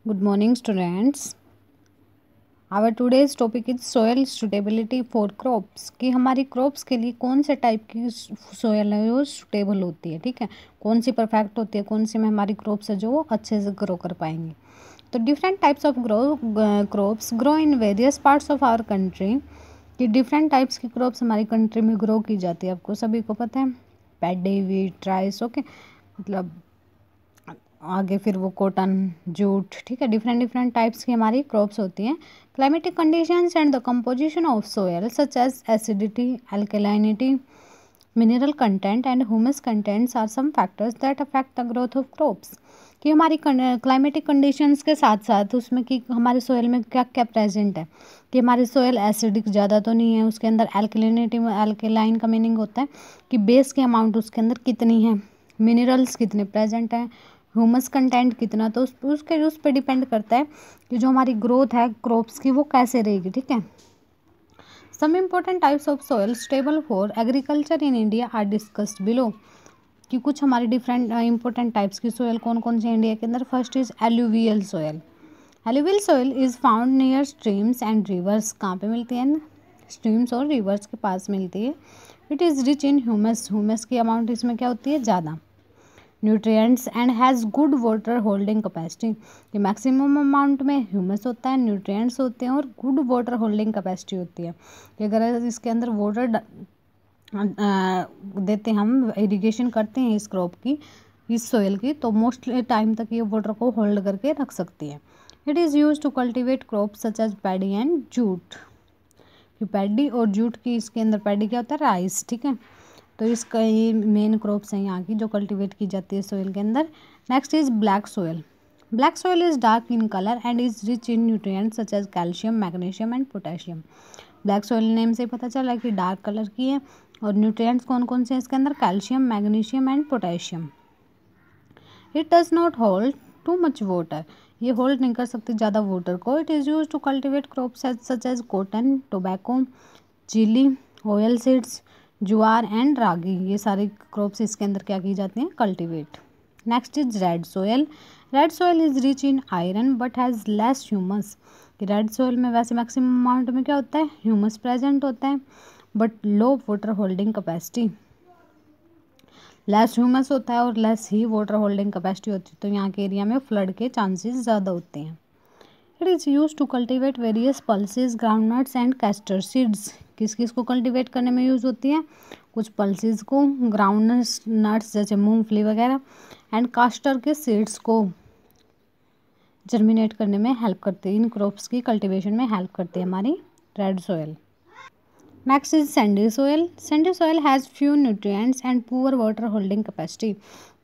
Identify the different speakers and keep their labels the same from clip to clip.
Speaker 1: Good morning, students. Our today's topic is soil suitability for crops. कि हमारी crops के लिए कौन से टाइप की सोयल है जो सुटेबल होती है, ठीक है, कौन सी परफेक्ट होती है, कौन सी में हमारी क्रॉप्स है जो वो अच्छे से ग्रो कर पाएंगे. तो different types of crops grow in various parts of our country. कि डिफरेंट टाइप्स की क्रॉप्स हमारी कंट्री में ग्रो की जाती है, आपको सभी को पता है. पैडी, वीट, राइस, ओके, मतलब आगे फिर वो कॉटन, जूट, ठीक है, डिफरेंट डिफरेंट टाइप्स की हमारी क्रॉप्स होती हैं. Climatic conditions and the composition of soil such as acidity, alkalinity, mineral content and humus contents are some factors that affect the growth of crops. कि हमारी climatic conditions के साथ साथ उसमें कि हमारे सोयल में क्या क्या प्रेजेंट है. कि हमारी सोयल एसिडिक ज़्यादा तो नहीं है, उसके अंदर अल्कलिनिटी, अल्कलाइन का मीनिंग होता है कि बेस की अमाउंट उसके अंदर कितनी है, मिनरल्स कितने प्रेजेंट हैं, ह्यूमस कंटेंट कितना. तो उस पर डिपेंड करता है कि जो हमारी ग्रोथ है क्रॉप्स की वो कैसे रहेगी, ठीक है. Some important types of soil stable for agriculture in India are discussed below. कि कुछ हमारी डिफरेंट इंपॉर्टेंट टाइप्स की सोयल कौन कौन सी इंडिया के अंदर. First is alluvial soil. Alluvial soil is found near streams and rivers. कहाँ पे मिलती है? स्ट्रीम्स और रिवर्स के पास मिलती है. It is rich in humus. Humus की अमाउंट इसमें क्या होती है? ज़्यादा. Nutrients and has good water holding capacity. ये मैक्सिमम अमाउंट में ह्यूमस होता है, न्यूट्रिएंट्स होते हैं और गुड वाटर होल्डिंग कैपेसिटी होती है. कि अगर इसके अंदर वाटर देते, हम इरिगेशन करते हैं इस क्रॉप की, इस सोयल की, तो मोस्ट टाइम तक ये वाटर को होल्ड करके रख सकती है. It is use to cultivate crop such as paddy and jute. कि पैडी और जूट की, इसके अंदर पैडी क्या होता है? राइस, ठीक है. तो इसका ये मेन क्रॉप्स हैं यहाँ की जो कल्टीवेट की जाती है सोयल के अंदर. Next is black soil. Black soil is dark in colour and is rich in nutrients such as calcium, magnesium and potassium. Black soil name से पता चला कि डार्क कलर की है और न्यूट्रिएंट्स कौन कौन से हैं इसके अंदर? Calcium, magnesium and potassium. It does not hold too much water. ये होल्ड नहीं कर सकती ज़्यादा वाटर को. It is use to cultivate crops such as cotton, tobacco, chilli, oil seeds, jowar and ragi. ये सारी क्रॉप्स इसके अंदर क्या की जाती हैं? Cultivate. Next is red soil. Red soil is rich in iron but has less humus. कि रेड सोयल में वैसे मैक्सिमम अमाउंट में क्या होता है? ह्यूमस प्रेजेंट होता है but low water holding capacity. Less humus होता है और लेस ही वाटर होल्डिंग कैपेसिटी होती है, तो यहाँ के एरिया में फ्लड के चांसेस ज़्यादा होते हैं. It is use to cultivate various pulses, groundnuts and castor seeds. किस किस को कल्टिवेट करने में यूज़ होती है? कुछ पल्सेस को, ग्राउंडनट्स, नट्स जैसे मूंगफली वगैरह, एंड कास्टर के सीड्स को जर्मिनेट करने में हेल्प करती है. इन क्रॉप्स की कल्टिवेशन में हेल्प करती है हमारी red soil. Next is Sandy soil. Sandy soil has few nutrients and poor water holding capacity.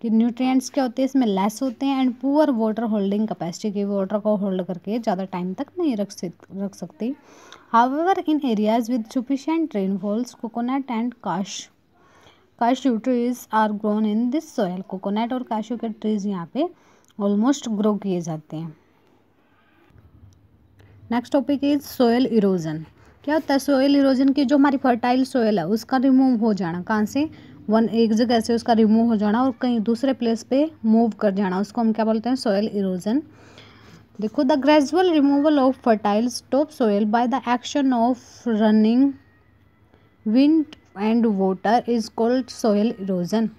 Speaker 1: कि न्यूट्रिएंट्स क्या होते हैं इसमें? लेस होते हैं and poor water holding capacity. की वाटर को होल्ड करके ज़्यादा टाइम तक नहीं रख सकती. However in areas with sufficient rainfalls coconut and cashew trees are grown in this soil. Coconut और काशू के ट्रीज यहाँ पे ऑलमोस्ट ग्रो किए जाते हैं. Next topic is soil erosion. क्या होता है सोयल इरोजन? की जो हमारी फर्टाइल सोयल है उसका रिमूव हो जाना. कहाँ से? एक जगह से उसका रिमूव हो जाना और कहीं दूसरे प्लेस पे मूव कर जाना, उसको हम क्या बोलते हैं? Soil erosion. देखो, the gradual removal of fertile top soil by the action of running wind and water is called soil erosion.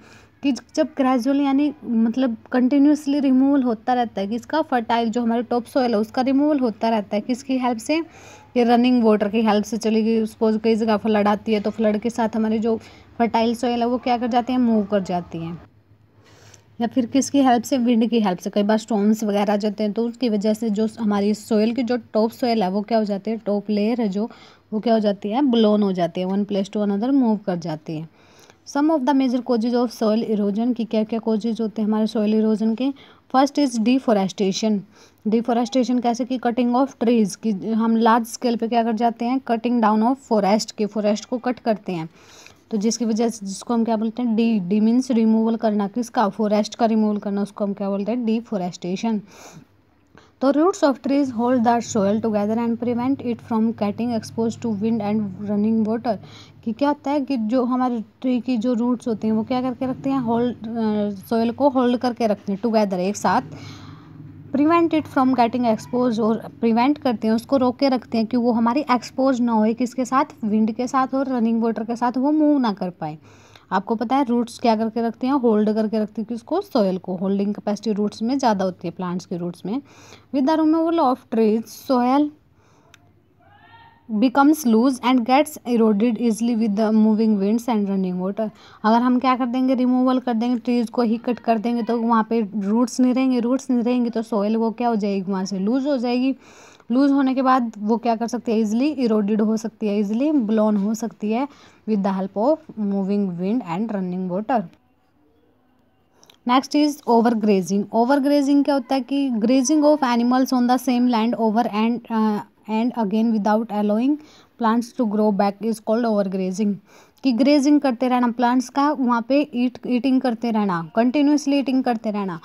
Speaker 1: कि जब ग्रेजुअली यानी मतलब कंटिन्यूसली रिमूवल होता रहता है कि इसका फर्टाइल जो हमारे टॉप सोयल है उसका रिमूवल होता रहता है. किसकी हेल्प से? ये रनिंग वाटर की हेल्प से चली गई. सपोज कई जगह फ्लड आती है तो फ्लड के साथ हमारी जो फर्टाइल सोयल है वो क्या कर जाती है? मूव कर जाती हैं. या फिर किसकी हेल्प से? विंड की हेल्प से. कई बार स्टॉर्म्स वगैरह आ जाते हैं तो उसकी वजह से जो हमारी सोयल की जो टॉप सोयल है वो क्या हो जाती है? टॉप लेयर है जो वो क्या हो जाती है? ब्लोन हो जाती है, one place to another move कर जाती है. Some of the major causes of soil erosion. की क्या क्या कोजेज होते हैं हमारे सोयल इरोजन के? First is deforestation. डिफोरेस्टेशन कैसे? कि कटिंग ऑफ ट्रीज. की हम लार्ज स्केल पे क्या कर जाते हैं? Cutting down of forest. के फॉरेस्ट को कट करते हैं, तो जिसकी वजह से जिसको हम क्या बोलते हैं? डी मीन्स रिमूवल करना. किसका? फॉरेस्ट का रिमूवल करना, उसको हम क्या बोलते हैं? डिफोरेस्टेशन. तो roots of trees hold the soil together and prevent it from getting expose to wind and running water. कि क्या होता है कि जो हमारे ट्री की जो रूट्स होती हैं वो क्या करके रखते हैं? होल्ड सोयल को होल्ड करके रखते हैं टुगेदर, एक साथ, prevent it from getting expose, और प्रिवेंट करते हैं, उसको रोक के रखते हैं कि वो हमारी एक्सपोज ना हो, किसके साथ, विंड के साथ और रनिंग वाटर के साथ वो मूव ना कर पाए। आपको पता है रूट्स क्या करके रखते हैं, होल्ड करके रखते हैं किसको, सोयल को। होल्डिंग कैपेसिटी रूट्स में ज़्यादा होती है, प्लांट्स के रूट्स में। With the removal of trees soil becomes loose and gets eroded easily with the moving winds and running water। अगर हम क्या कर देंगे, रिमूवल कर देंगे, ट्रीज को ही कट कर देंगे, तो वहाँ पे रूट्स नहीं रहेंगे, रूट्स नहीं रहेंगे तो सोयल वो क्या हो जाएगी, वहाँ से लूज हो जाएगी। लूज होने के बाद वो क्या कर सकती है, इजिली इरोडेड हो सकती है, इजिली ब्लोन हो सकती है with the help of moving wind and running water. Next is over grazing. Over grazing क्या होता है कि grazing of animals on the same land over and again without allowing plants to grow back is called over grazing. कि grazing करते रहना plants का, वहाँ पे ईटिंग करते रहना, कंटिन्यूसली ईटिंग करते रहना।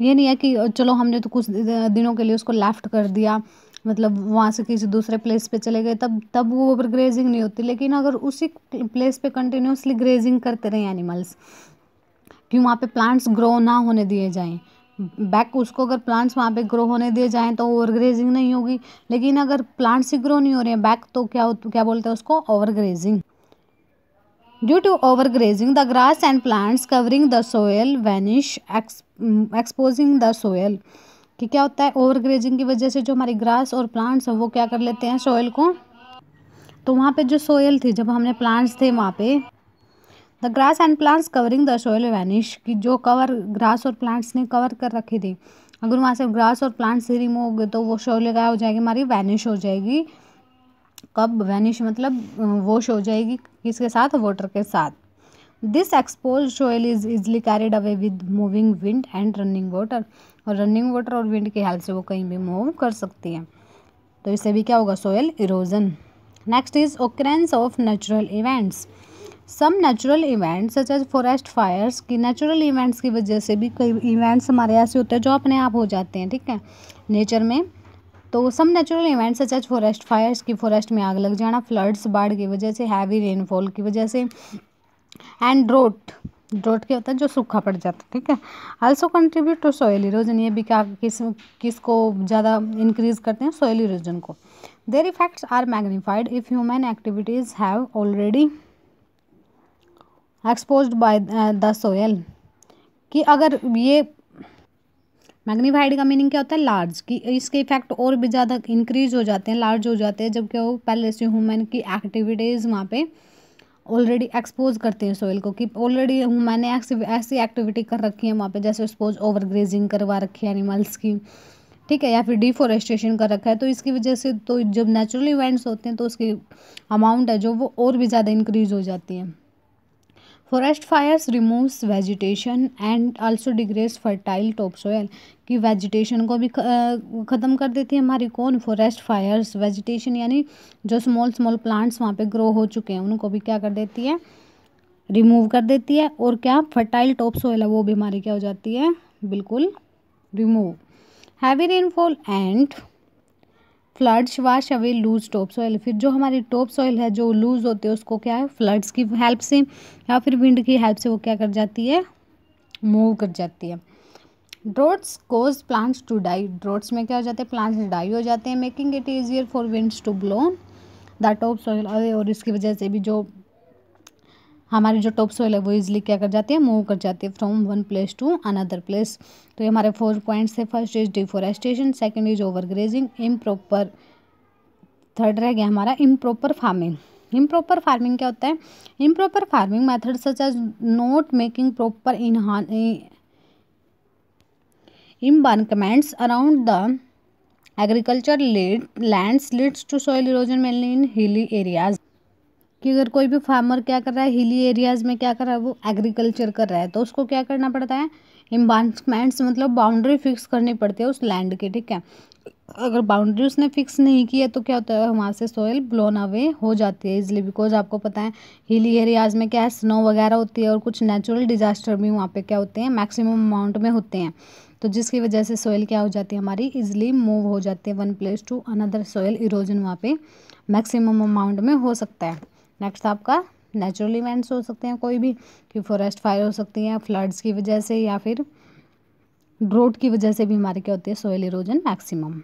Speaker 1: ये नहीं है कि चलो हमने तो कुछ दिनों के लिए उसको लेफ्ट कर दिया, मतलब वहाँ से किसी दूसरे प्लेस पे चले गए, तब वो ओवर ग्रेजिंग नहीं होती। लेकिन अगर उसी प्लेस पे कंटिन्यूसली ग्रेजिंग करते रहे एनिमल्स, कि वहाँ पे प्लांट्स ग्रो ना होने दिए जाएं, बैक उसको अगर प्लांट्स वहाँ पे ग्रो होने दिए जाएं तो ओवरग्रेजिंग नहीं होगी। लेकिन अगर प्लांट्स ही ग्रो नहीं हो रहे हैं बैक, तो क्या बोलते हैं उसको, overgrazing. Due to overgrazing the grass and plants covering the soil vanish exposing the soil. कि क्या होता है, ओवरग्रेजिंग की वजह से जो हमारी ग्रास और प्लांट्स हैं वो क्या कर लेते हैं, सोयल को। तो वहाँ पे जो सोयल थी, जब हमने प्लांट्स थे वहाँ पे, the grass and plants covering the soil vanish, की जो कवर ग्रास और प्लांट्स ने कवर कर रखी थी, अगर वहाँ से ग्रास और प्लांट्स से रिमूव हो गए तो वो सोयल क्या हो जाएगी, हमारी वैनिश हो जाएगी। कब वैनिश, मतलब वॉश हो जाएगी, किसके साथ, वाटर के साथ। This expose soil is easily carried away with moving wind and running water, और रनिंग वाटर और विंड की हेल्प से वो कहीं भी मूव कर सकती है। तो इससे भी क्या होगा, soil erosion. Next is occurrence of natural events. Some natural events such as forest fires, की नेचुरल इवेंट्स की वजह से भी कई इवेंट्स हमारे ऐसे होते हैं जो अपने आप हो जाते हैं, ठीक है, नेचर में। तो some natural events such as forest fires, की फॉरेस्ट में आग लग जाना, फ्लड्स बाढ़ की वजह से, हैवी रेनफॉल की वजह से, एंड ड्रोट, ड्रोट क्या होता है, जो सूखा पड़ जाता है, ठीक है। Also contribute to soil erosion, ये भी क्या किसको ज़्यादा इंक्रीज करते हैं, सॉइल इरोजन को। Their effects are magnified if human activities have already exposed by the soil. कि अगर ये मैग्नीफाइड का मीनिंग क्या होता है, लार्ज, कि इसके इफेक्ट और भी ज़्यादा इंक्रीज हो जाते हैं, लार्ज हो जाते हैं, जब क्या हो, पहले से ह्यूमन की एक्टिविटीज़ वहाँ पे ऑलरेडी एक्सपोज करते हैं सोयल को, कि ऑलरेडी ह्यूमन ने ऐसी एक्टिविटी कर रखी है वहाँ पे, जैसे सपोज ओवर ग्रेजिंग करवा रखी है एनिमल्स की, ठीक है, या फिर डिफोरेस्टेशन कर रखा है। तो इसकी वजह से, तो जब नेचुरल इवेंट्स होते हैं तो उसकी अमाउंट है जो वो और भी ज़्यादा इंक्रीज हो जाती है। Forest fires removes vegetation and also degrades fertile top soil, कि वेजिटेशन को भी ख़त्म कर देती है हमारी कौन, फॉरेस्ट फायर्स। वेजिटेशन यानी जो स्मॉल स्मॉल प्लांट्स वहाँ पे ग्रो हो चुके हैं उनको भी क्या कर देती है, रिमूव कर देती है। और क्या, फर्टाइल टॉप सोयल है वो भी हमारी क्या हो जाती है, बिल्कुल remove. Heavy rainfall and floods wash away loose top soil, फिर जो हमारी टॉप सॉइल है जो लूज होती है उसको क्या है, फ्लड्स की हेल्प से या फिर विंड की हेल्प से वो क्या कर जाती है, मूव कर जाती है। ड्रोट्स कोज प्लांट्स टू डाई, ड्रोट्स में क्या हो जाते हैं, प्लांट्स डाई हो जाते हैं, making it easier for winds to blow the top soil away, और इसकी वजह से भी जो हमारी जो टॉप सॉइल है वो इजिली क्या कर जाती है, मूव कर जाती है from one place to another place. तो ये हमारे 4 पॉइंट्स थे। First is deforestation, second is over grazing, improper, third रह गया हमारा इम्प्रॉपर फार्मिंग। इम्प्रॉपर फार्मिंग क्या होता है, improper farming method such as not making proper embankments around the agriculture lands leads to soil erosion mainly in hilly areas. कि अगर कोई भी फार्मर क्या कर रहा है, हिली एरियाज़ में क्या कर रहा है, वो एग्रीकल्चर कर रहा है, तो उसको क्या करना पड़ता है, एम्बांकमेंट्स, मतलब बाउंड्री फिक्स करनी पड़ती है उस लैंड की, ठीक है। अगर बाउंड्री उसने फिक्स नहीं की है तो क्या होता है, वहाँ से सोयल ब्लोन अवे हो जाती है इजिली, बिकॉज आपको पता है हिली एरियाज़ में क्या है, स्नो वगैरह होती है और कुछ नेचुरल डिजास्टर भी वहाँ पे क्या होते हैं, मैक्सिमम अमाउंट में होते हैं। तो जिसकी वजह से सोयल क्या हो जाती है हमारी, इजिली मूव हो जाती है one place to another, soil erosion वहाँ पे मैक्सिमम अमाउंट में हो सकता है। नेक्स्ट आपका नेचुरल इवेंट्स हो सकते हैं कोई भी, कि फॉरेस्ट फायर हो सकती है फ्लड्स की वजह से, या फिर ड्रोट की वजह से भी हमारे क्या होती है, सोयल इरोजन मैक्सिमम।